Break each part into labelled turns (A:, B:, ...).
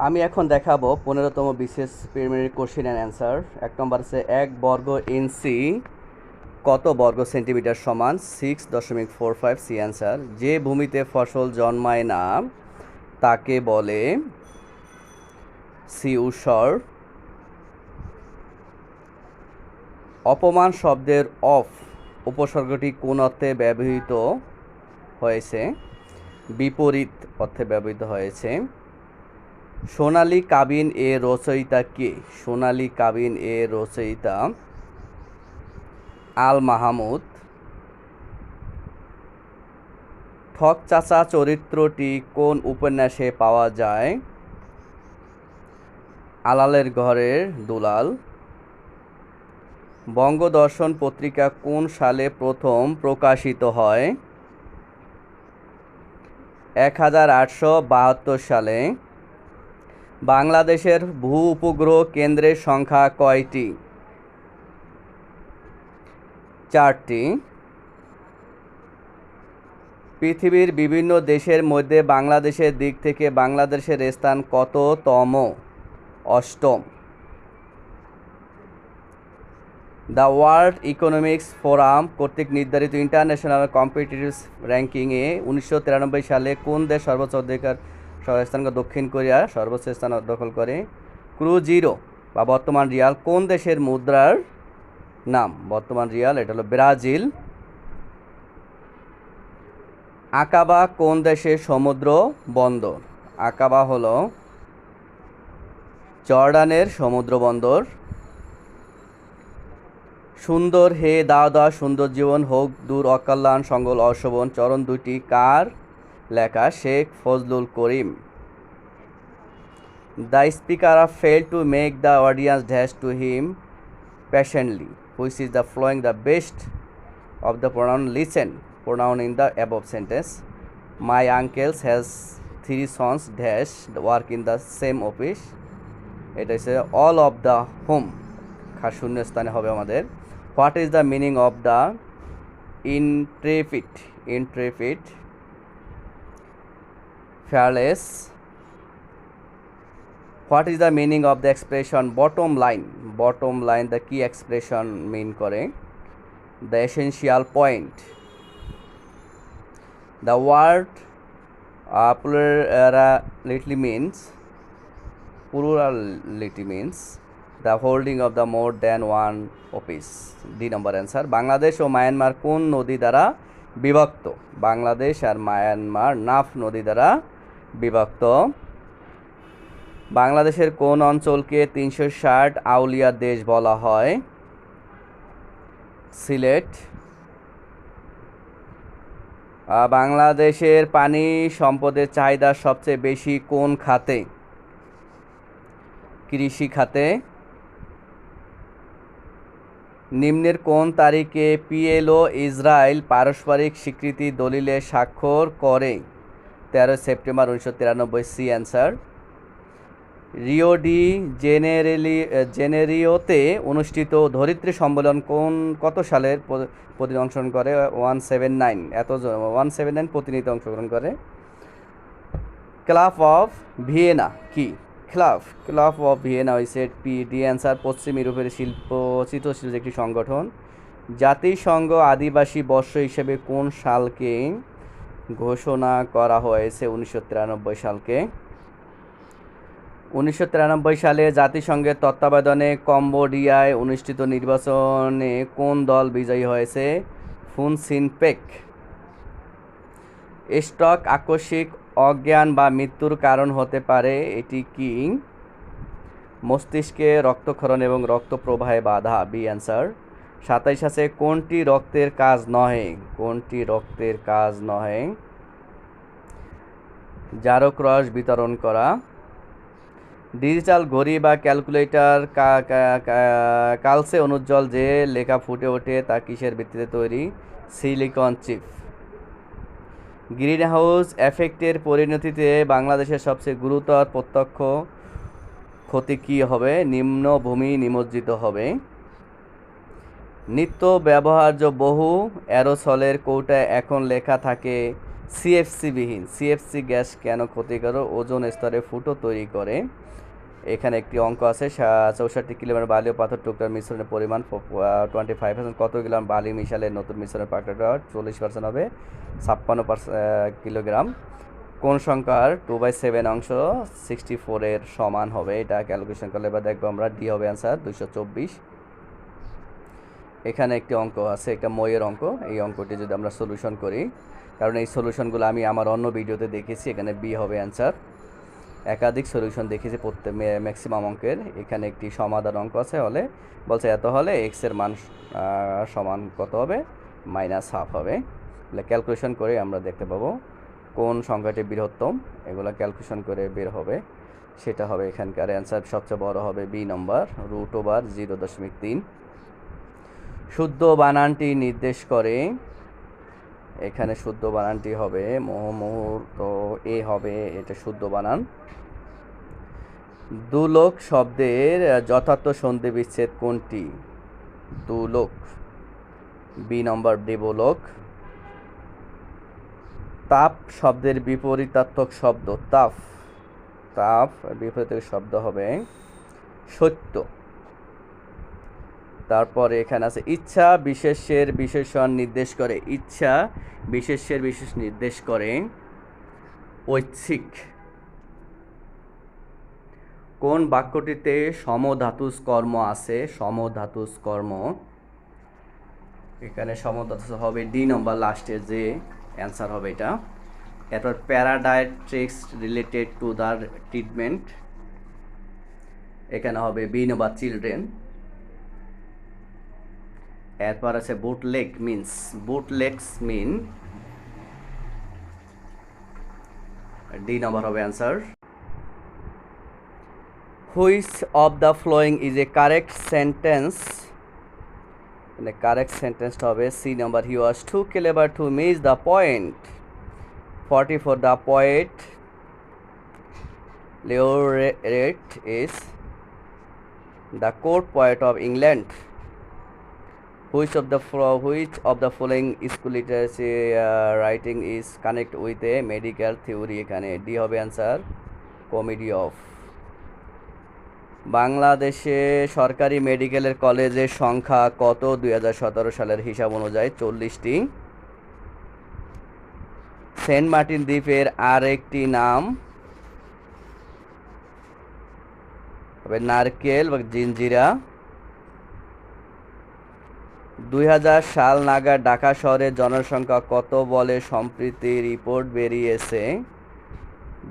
A: আমি এখন দেখাবো 15তম বিশেষ প্রিলিমিনারি কোশ্চেন অ্যান্ড অ্যান্সার। 1 নম্বর আছে 1 বর্গ ইঞ্চি কত বর্গ সেন্টিমিটার সমান 6.45 সি অ্যান্সার। যে ভূমিতে ফসল জন্মায় না তাকে বলে সি ঊষর। অপমান শব্দের অফ উপসর্গটি কোন অর্থে ব্যবহৃত হয়েছে? বিপরীত অর্থে ব্যবহৃত হয়েছে। সোনালী কাবিন এর রচয়িতা কে? সোনালী কাবিন এর রচয়িতা আল মাহমুদ। ঠক চাচা চরিত্রটি কোন উপন্যাসে পাওয়া যায়? আলালের ঘরের দুলাল। বঙ্গদর্শন পত্রিকা কোন সালে প্রথম প্রকাশিত হয়? 1872 সালে। বাংলাদেশের ভূ উপগ্রহ কেন্দ্রের সংখ্যা কয়টি? 4টি। পৃথিবীর বিভিন্ন দেশের মধ্যে বাংলাদেশের দিক থেকে বাংলাদেশের স্থান কততম? 8ম। দ্য ওয়ার্ল্ড ইকোনমিক্স ফোরাম কর্তৃক নির্ধারিত ইন্টারন্যাশনাল কম্পিটিটিভ র্যাঙ্কিংয়ে 1993 সালে কোন দেশ সর্বোচ্চ স্থান? দক্ষিণ কোরিয়া সর্বোচ্চ স্থান দখল করে। ক্রুজিরো বা বর্তমান রিয়াল কোন দেশের মুদ্রার নাম? বর্তমান রিয়াল, এটা হলো ব্রাজিল। আকাবা কোন দেশের সমুদ্র বন্দর? আকাবা হলো জর্ডানের সমুদ্র বন্দর। সুন্দর হে দাও দাও সুন্দর জীবন হোক দূর অকল্যাণ সঙ্গল অশোভন চরণ দুটি কার লেখা? Sheikh Fazlul Karim. The speaker of fail to make the audience dash to him passionately which is the following the best of the pronoun listen pronoun in the above sentence. My uncles has 3 sons dash work in the same office. এটা হচ্ছে all of the whom শূন্য স্থানে হবে আমাদের। What is the meaning of the intrepid fearless? What is the meaning of the expression bottom line? Bottom line the key expression mean করে the essential point. The word plurality means the holding of the more than one office. D number answer. Bangladesh ও Myanmar কোন নদী দ্বারা বিভক্ত? বাংলাদেশ আর Myanmar Naf নদী দ্বারা বিভক্ত। বাংলাদেশের কোন অঞ্চলকে 360 আউলিয়ার দেশ বলা হয়? সিলেট। বাংলাদেশের পানি সম্পদের চাহিদা সবচেয়ে বেশি কোন খাতে? কৃষি খাতে। নিম্নের কোন তারিখে পিএলও ইসরায়েল পারস্পরিক স্বীকৃতি দলিলে স্বাক্ষর করে? 13 September 1993 C answer. Rio de জেনেরিওতে অনুষ্ঠিত ধরিত্রী সম্মেলন কত সালের প্রতিনিধি অংশগ্রহণ করে? 179 প্রতিনিধি অংশগ্রহণ করে। ক্লাব অফ ভিয়েনা কি? ক্লাব অফ ভিয়েনা হয়েছে ডি অ্যান্সার। পশ্চিম ইউরোপের চিত্রশিল্পের একটি সংগঠন। জাতিসংঘ আদিবাসী বর্ষ হিসেবে কোন সালকে ঘোষণা করা হয়েছে? 1993 সালকে। 1993 সালে জাতিসংঘের তত্ত্বাবধানে কম্বোডিয়ায় অনুষ্ঠিত নির্বাচনে কোন দল বিজয়ী হয়েছে? ফুন সিন পেক। স্ট্রোক আকস্মিক অজ্ঞান বা মৃত্যুর কারণ হতে পারে, এটি কি? মস্তিষ্কে রক্তক্ষরণ এবং রক্ত প্রবাহে বাধা। B answer. 27 আছে কোনটি রক্তের কাজ নহে? কোনটি রক্তের কাজ নহে? জারক রস বিতরণ করা। ডিজিটাল ঘড়ি বা ক্যালকুলেটর কালসে অনুজ্জ্বল যে লেখা ফুটে ওঠে তা কিসের ভিত্তিতে তৈরি? Silicon chip. গ্রিনহাউস এফেক্টের পরিণতিতে বাংলাদেশের সবচেয়ে গুরুতর প্রত্যক্ষ ক্ষতি কী হবে? নিম্নভূমি নিমজ্জিত হবে। নিত্য ব্যবহার্য বহু অ্যারোসলের কৌটায় এখন লেখা থাকে সিএফসি বিহীন, সিএফসি গ্যাস কেন ক্ষতিকারক? ওজোন স্তরে ফুটো তৈরি করে। এখানে একটি অঙ্ক আছে, 64 কিলোগ্রাম বালি ও পাথর টুকরার মিশ্রণের পরিমাণ 25%। কত গ্রাম বালি মিশালে নতুন মিশ্রণের পাকড়াটা 40% হবে? 56 কিলোগ্রাম। কোন সংখ্যার 2/7 অংশ 64 এর সমান হবে? এটা ক্যালকুলেশন করলে এবার দেখবো আমরা, ডি হবে অ্যান্সার 224। এখানে একটি অঙ্ক আছে, একটা মইয়ের অঙ্ক। এই অঙ্কটি যদি আমরা সলিউশন করি, কারণ এই সলিউশনগুলো আমি আমার অন্য ভিডিওতে দেখেছি, এখানে বি হবে অ্যান্সার। একাধিক সলিউশন দেখেছি প্রত্যেক ম্যাক্সিমাম অঙ্কের। এখানে একটি সমাধান অঙ্ক আছে, হলে বলছে এত হলে এক্সের মান সমান কত হবে? -1/2 হবে। তাহলে ক্যালকুলেশন করে আমরা দেখতে পাবো কোন সংখ্যাটি বৃহত্তম, এগুলো ক্যালকুলেশন করে বের হবে। সেটা হবে এখানকার অ্যান্সার সবচেয়ে বড় হবে বি নম্বর, √0.3। শুদ্ধ বানানটি নির্দেশ করে, এখানে শুদ্ধ বানানটি হবে মুহূর্ত এ হবে, এটা শুদ্ধ বানান। দুলোক শব্দের যথার্থ সন্ধি বিচ্ছেদ কোনটি? দুলোক, বি নম্বর দেবলোক। তাপ শব্দের বিপরীতার্থক শব্দ, তাপ, তাপ বিপরীতার্থক শব্দ হবে সত্য। তারপরে এখানে আছে ইচ্ছা বিশেষের বিশেষণ নির্দেশ করে, ইচ্ছা বিশেষের বিশেষ নির্দেশ করে ঐচ্ছিক। কোন বাক্যটিতে সমধাতুজ কর্ম আছে? সমধাতুজ কর্ম, এখানে সমধাতুজ হবে ডি নম্বর লাস্টে, যে অ্যান্সার হবে এটা। এরপর প্যারাডাইট্রিক্স রিলেটেড টু দ্য ট্রিটমেন্ট, এখানে হবে বি নম্বর চিলড্রেন। এরপর আছে বুটলেগ মিন্স, বুটলেগস মিন, ডি নম্বর হবে answer. Which of the following is a correct sentence? Correct সেন্টেন্সটা হবে C number, he was too clever to miss the point. 44 the poet laureate is the court poet of England. Which of the following school literacy writing is connect with a medical theory? এখানে D হবে answer, comedy of. বাংলাদেশে সরকারি মেডিকেলের কলেজের সংখ্যা কত 2017 সালের হিসাব অনুযায়ী? 40টি। সেন্ট মার্টিন দ্বীপের আরেকটি নাম হবে নারকেল বা জিঞ্জিরা। 2000 সাল নাগাদ ঢাকা শহরের জনসংখ্যা কত বলে সম্প্রতি রিপোর্ট বেরিয়েছে?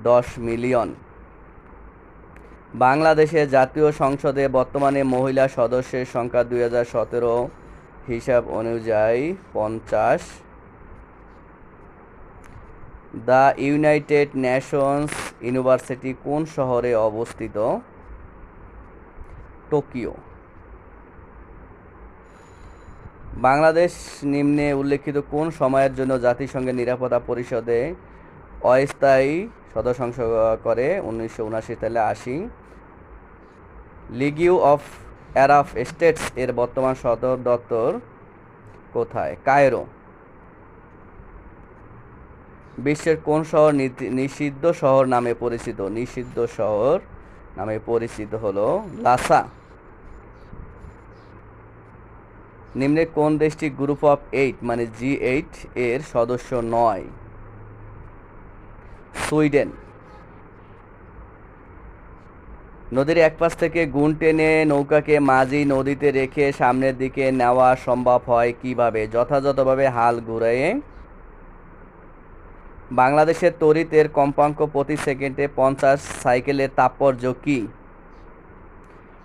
A: 10 মিলিয়ন। বাংলাদেশের জাতীয় সংসদে বর্তমানে মহিলা সদস্যের সংখ্যা 2017 হিসাব অনুযায়ী 50। দ্য ইউনাইটেড নেশনস ইউনিভার্সিটি কোন শহরে অবস্থিত? টোকিও। বাংলাদেশ নিম্নে উল্লেখিত কোন সময়ের জন্য জাতিসংঘের নিরাপত্তা পরিষদে অস্থায়ী সদস্য করে? 1979 সালে 80। লিগ অফ আরব স্টেটস এর বর্তমান সদর দপ্তর কোথায়? কায়রো। বিশ্বের কোন শহর নিষিদ্ধ শহর নামে পরিচিত? নিষিদ্ধ শহর নামে পরিচিত হলো লাসা। নিম্নে কোন দেশটি গ্রুপ অফ 8 মানে G8 এর সদস্য নয়? সুইডেন। নদীর এক পাশ থেকে গুণ টেনে নৌকাকে মাঝি নদীতে রেখে সামনের দিকে নেওয়া সম্ভব হয় কিভাবে? যথাযথভাবে হাল ঘুরিয়ে। বাংলাদেশের তড়িতের কম্পাঙ্ক প্রতি সেকেন্ডে 50 সাইকেলের তাৎপর্য কি?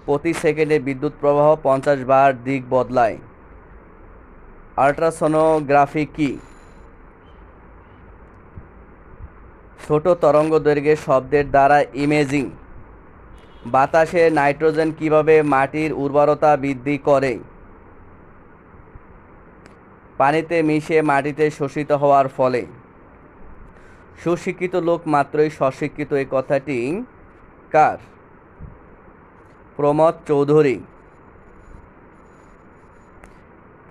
A: প্রতি সেকেন্ডে বিদ্যুৎ প্রবাহ 50 বার দিক বদলায়। আল্ট্রাসোনোগ্রাফি কি? ছোট তরঙ্গ দৈর্ঘ্যের শব্দের দ্বারা ইমেজিং। বাতাসে নাইট্রোজেন কিভাবে মাটির উর্বরতা বৃদ্ধি করে? পানিতে মিশে মাটিতে শোষিত হওয়ার ফলে। সুশিক্ষিত লোক মাত্রই স্বশিক্ষিত, এই কথাটি কার? প্রমথ চৌধুরী।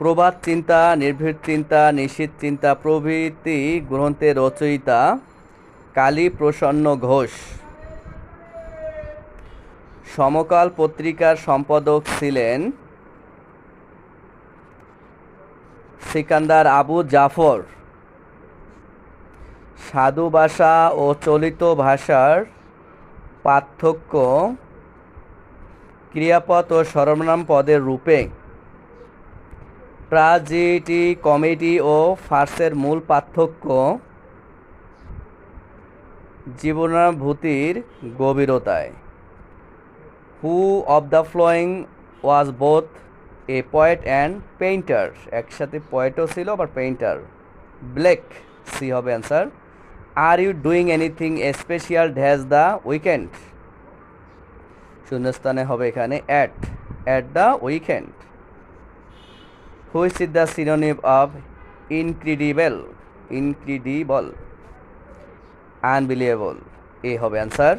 A: প্রবাদ চিন্তা, নির্ভীক চিন্তা, নিশীথ চিন্তা প্রভৃতি গ্রন্থের রচয়িতা কালী প্রসন্ন ঘোষ। সমকাল পত্রিকার সম্পাদক ছিলেন সিকান্দার আবু জাফর। সাধু ভাষা ও চলিত ভাষার পার্থক্য ক্রিয়াপদ ও সর্বনাম পদের রূপে। ট্র্যাজেডি, কমেডি ও ফার্সের মূল পার্থক্য জীবনানুভূতির গভীরতায়। Who of the flowing was both a poet and painter. একসাথে পোয়েটও ছিল আবার পেইন্টার। ব্লেক, সি হবে answer. Are you doing anything special dash the weekend. শূন্যস্থানে হবে এখানে at the weekend. Which is the synonym of incredible. Unbelievable, A হবে answer.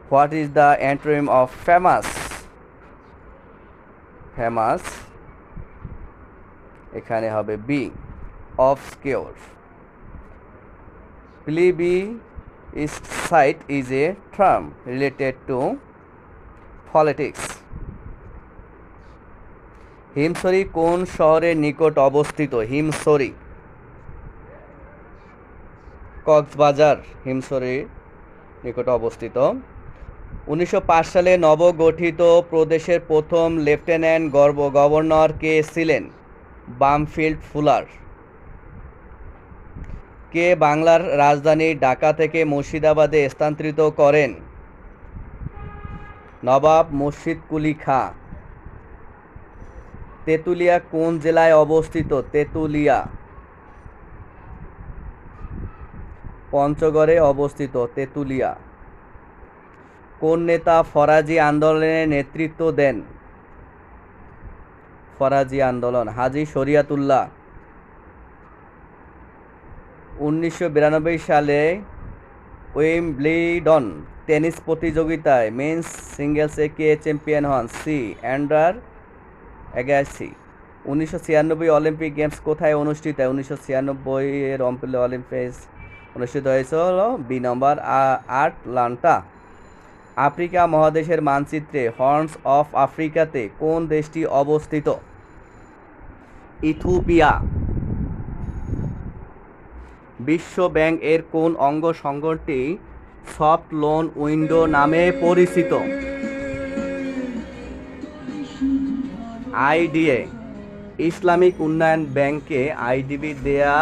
A: What is the antonym of famous. এখানে হবে B. Obscure. Plebiscite is a term related to politics. Himchari কোন শহরের নিকট অবস্থিত? হিমছড়ি কক্সবাজার হিমছড়ির নিকট অবস্থিত। 1905 সালে নবগঠিত প্রদেশের প্রথম লেফটেন্যান্ট গভর্নর কে ছিলেন? Bampfylde fuller. কে বাংলার রাজধানী ঢাকা থেকে মুর্শিদাবাদে স্থানান্তরিত করেন? নবাব মুর্শিদ কুলি খাঁ। তেঁতুলিয়া কোন জেলায় অবস্থিত? তেঁতুলিয়া পঞ্চগড়ে অবস্থিত। তেঁতুলিয়া। কোন নেতা ফরাজি আন্দোলনের নেতৃত্ব দেন? ফরাজি আন্দোলন। হাজী শরিয়াতুল্লাহ। 1992 সালে উইম্বলডন টেনিস প্রতিযোগিতায় মেন্স সিঙ্গেলসে কে চ্যাম্পিয়ন হন? সি অ্যান্ডার অ্যাগাসি। 1996 অলিম্পিক গেমস কোথায় অনুষ্ঠিত হয়? 1996 এর অলিম্পিক্স অনুষ্ঠিত হয়েছিল বি নম্বর আটলান্টা। আফ্রিকা মহাদেশের মানচিত্রে হর্নস অফ আফ্রিকাতে কোন দেশটি অবস্থিত? ইথিওপিয়া। বিশ্ব ব্যাংক এর কোন অঙ্গ সংগঠনটি সফট লোন উইন্ডো নামে পরিচিত? আইডিএ। ইসলামিক উন্নয়ন ব্যাংকে আইডিবি দেয়া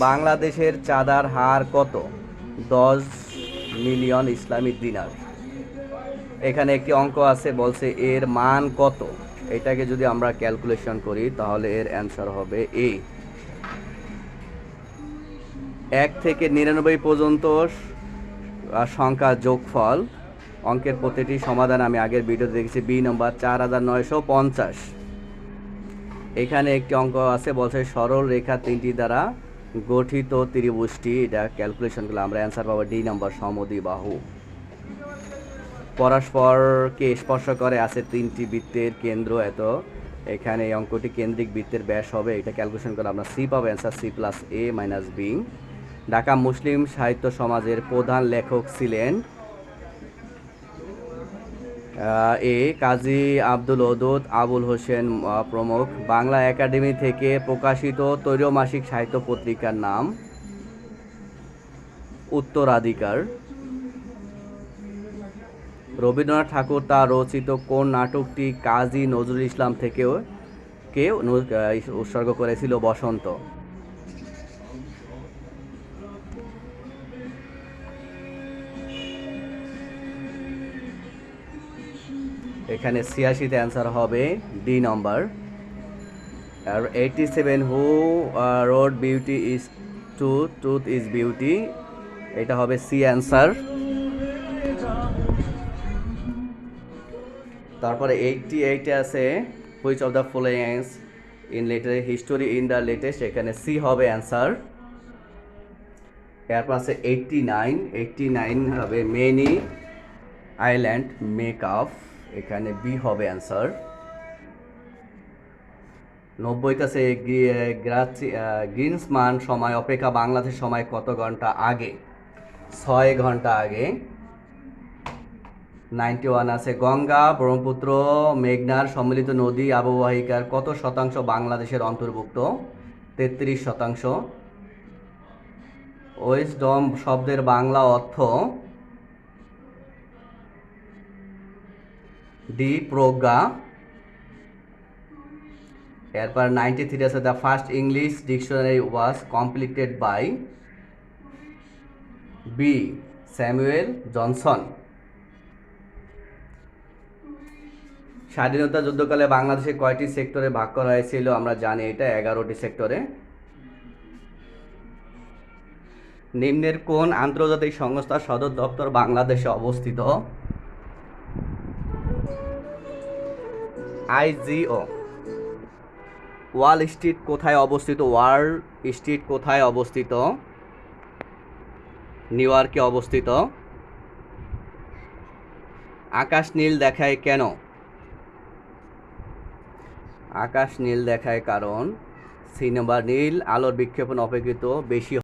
A: বাংলাদেশের চাঁদার হার কত? 10 মিলিয়ন ইসলামিক দিনার। এখানে একটি অঙ্ক আছে, বলছে এর মান কত। এটাকে যদি আমরা ক্যালকুলেশন করি তাহলে এর অ্যান্সার হবে এ। 1 থেকে 99 পর্যন্ত সংখ্যা যোগফল। অঙ্কের প্রতিটি সমাধান আমি আগের ভিডিওতে দেখেছি। বি নম্বর 4950। এখানে একটি অঙ্ক আছে, বলছে সরল রেখা 3টি দ্বারা গঠিত ত্রিভুজটি। এটা ক্যালকুলেশন করলে আমরা অ্যান্সার পাবো ডি নম্বর সমদ্বিবাহু। পরস্পরকে স্পর্শ করে আছে 3টি বৃত্তের কেন্দ্র এত। এখানে এই অঙ্কটি কেন্দ্রিক বৃত্তের ব্যাস হবে। এটা ক্যালকুলেশন করে আমরা সি পাবো অ্যান্সার সি প্লাস এ মাইনাস বি। ঢাকা মুসলিম সাহিত্য সমাজের প্রধান লেখক ছিলেন এ কাজী আব্দুল ওদুদ, আবুল হোসেন প্রমুখ। বাংলা একাডেমি থেকে প্রকাশিত ত্রৈমাসিক সাহিত্য পত্রিকার নাম? উত্তরাধিকার। রবীন্দ্রনাথ ঠাকুর তার রচিত কোন নাটকটি কাজী নজরুল ইসলাম থেকেও উৎসর্গ করেছিল? বসন্ত। এখানে 86তে অ্যান্সার হবে ডি নম্বর। আর 87 who wrote beauty is truth is beauty, এটা হবে সি অ্যান্সার। তারপরে 88 আছে which of the following in literary history in the latest, এখানে সি হবে অ্যান্সার। এরপর আছে 89 হবে মেনি আইল্যান্ড মেক আপ, এখানে বি হবে অ্যান্সার। 90 কাছে গ্রিনসমান সময় অপেক্ষা বাংলাদেশ সময় কত ঘন্টা আগে? 6 ঘন্টা আগে। 91 আছে গঙ্গা ব্রহ্মপুত্র মেঘনার সম্মিলিত নদী অববাহিকার কত শতাংশ বাংলাদেশের অন্তর্ভুক্ত? 33%। উইজডম শব্দের বাংলা অর্থ ডি প্রজ্ঞা। এরপর 93 আছে the first English dictionary was completed by B Samuel Johnson. স্বাধীনতা যুদ্ধকালে বাংলাদেশে কয়টি সেক্টরে ভাগ করা হয়েছিল? আমরা জানি এটা 11টি সেক্টরে। নিম্নের কোন আন্তর্জাতিক সংস্থার সদর দপ্তর বাংলাদেশে অবস্থিত? আইজিও। ওয়াল স্ট্রিট কোথায় অবস্থিত? ওয়াল স্ট্রিট কোথায় অবস্থিত? নিউ ইয়র্কে অবস্থিত। আকাশ নীল দেখায় কেন? আকাশ নীল দেখায় কারণ সিনেমা নীল আলোর বিক্ষেপণ অপেক্ষিত বেশি